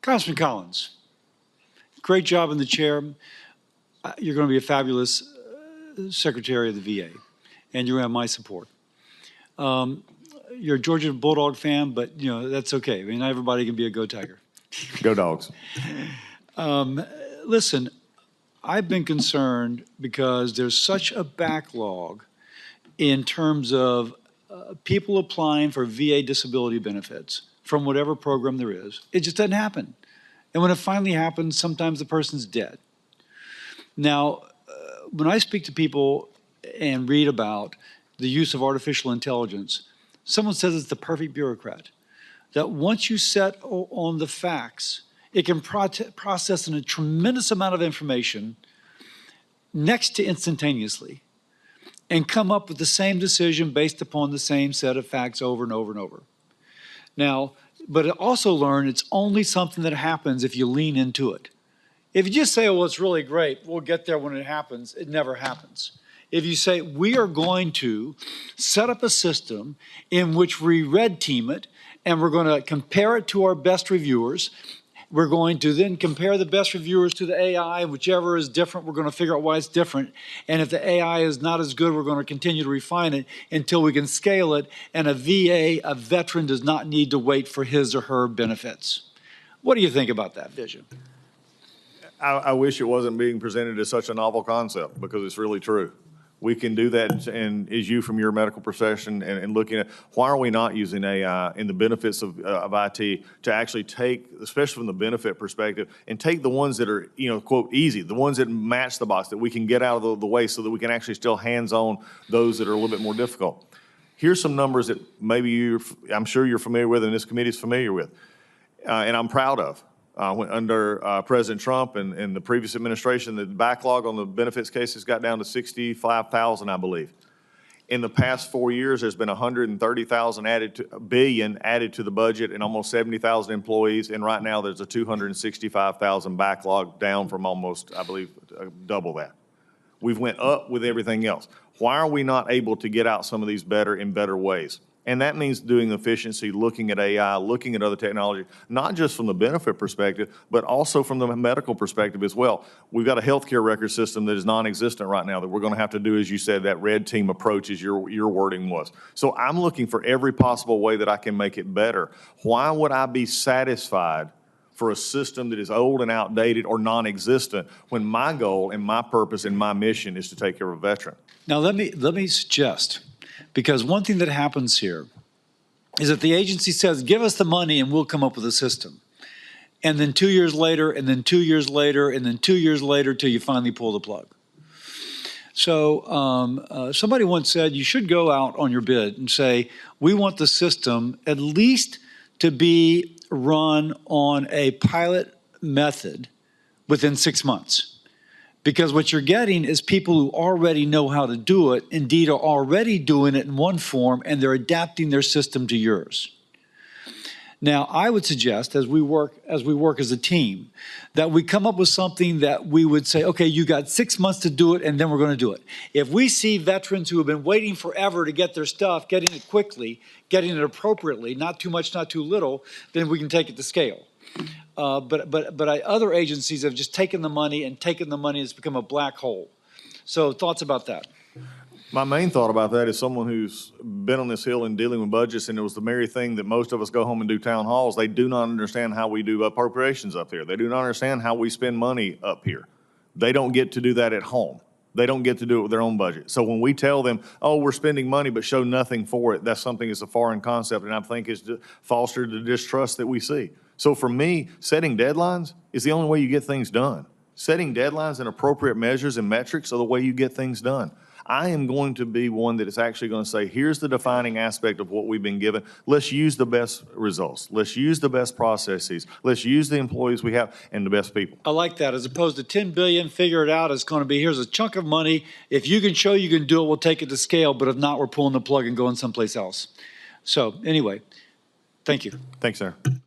Congressman Collins, great job in the chair. You're going to be a fabulous Secretary of the VA, and you have my support. You're a Georgia Bulldog fan, but you know that's okay. I mean, not everybody can be a Go Tiger. Go Dogs. Listen, I've been concerned because there's such a backlog in terms of people applying for VA disability benefits from whatever program there is. It just doesn't happen. And when it finally happens, sometimes the person's dead. Now, when I speak to people and read about the use of artificial intelligence, someone says it's the perfect bureaucrat. That once you set on the facts, it can process in a tremendous amount of information next to instantaneously and come up with the same decision based upon the same set of facts over and over and over. Now, but also learn it's only something that happens if you lean into it. If you just say, oh, well, it's really great, we'll get there when it happens, it never happens. If you say, we are going to set up a system in which we red team it, and we're going to compare it to our best reviewers, we're going to then compare the best reviewers to the AI, whichever is different, we're going to figure out why it's different. And if the AI is not as good, we're going to continue to refine it until we can scale it. And a VA, a veteran, does not need to wait for his or her benefits. What do you think about that vision? I wish it wasn't being presented as such a novel concept, because it's really true. We can do that, and as you from your medical profession and looking at why are we not using AI in the benefits of IT to actually take, especially from the benefit perspective, and take the ones that are, you know, quote, easy, the ones that match the box, that we can get out of the way so that we can actually still hands-on those that are a little bit more difficult. Here's some numbers that maybe I'm sure you're familiar with and this committee is familiar with, and I'm proud of. Under President Trump and the previous administration, the backlog on the benefits cases got down to 65,000, I believe. In the past 4 years, there's been 130,000 billion added to the budget and almost 70,000 employees. And right now there's a 265,000 backlog, down from almost, I believe, double that. We've went up with everything else. Why are we not able to get out some of these better in better ways? And that means doing efficiency, looking at AI, looking at other technology, not just from the benefit perspective, but also from the medical perspective as well. We've got a healthcare record system that is non-existent right now that we're going to have to do, as you said, that red team approach, as your wording was. So I'm looking for every possible way that I can make it better. Why would I be satisfied for a system that is old and outdated or non-existent when my goal and my purpose and my mission is to take care of a veteran? Now, let me suggest, because one thing that happens here is that the agency says, give us the money and we'll come up with a system. And then 2 years later, and then 2 years later, and then 2 years later, till you finally pull the plug. So somebody once said you should go out on your bid and say, we want the system at least to be run on a pilot method within 6 months. Because what you're getting is people who already know how to do it, indeed are already doing it in one form, and they're adapting their system to yours. Now, I would suggest, as we work as a team, that we come up with something that we would say, okay, you got 6 months to do it, and then we're going to do it. If we see veterans who have been waiting forever to get their stuff, getting it quickly, getting it appropriately, not too much, not too little, then we can take it to scale. But other agencies have just taken the money, and it's become a black hole. So thoughts about that? My main thought about that is someone who's been on this hill and dealing with budgets, and it was the very thing that most of us go home and do town halls. They do not understand how we do appropriations up here. They do not understand how we spend money up here. They don't get to do that at home. They don't get to do it with their own budget. So when we tell them, oh, we're spending money but show nothing for it, that's something that's a foreign concept, and I think it's fostered the distrust that we see. So for me, setting deadlines is the only way you get things done. Setting deadlines and appropriate measures and metrics are the way you get things done. I am going to be one that is actually going to say, here's the defining aspect of what we've been given. Let's use the best results. Let's use the best processes. Let's use the employees we have and the best people. I like that. As opposed to 10 billion, figure it out. It's going to be, here's a chunk of money. If you can show you can do it, we'll take it to scale. But if not, we're pulling the plug and going someplace else. So anyway, thank you. Thanks, sir.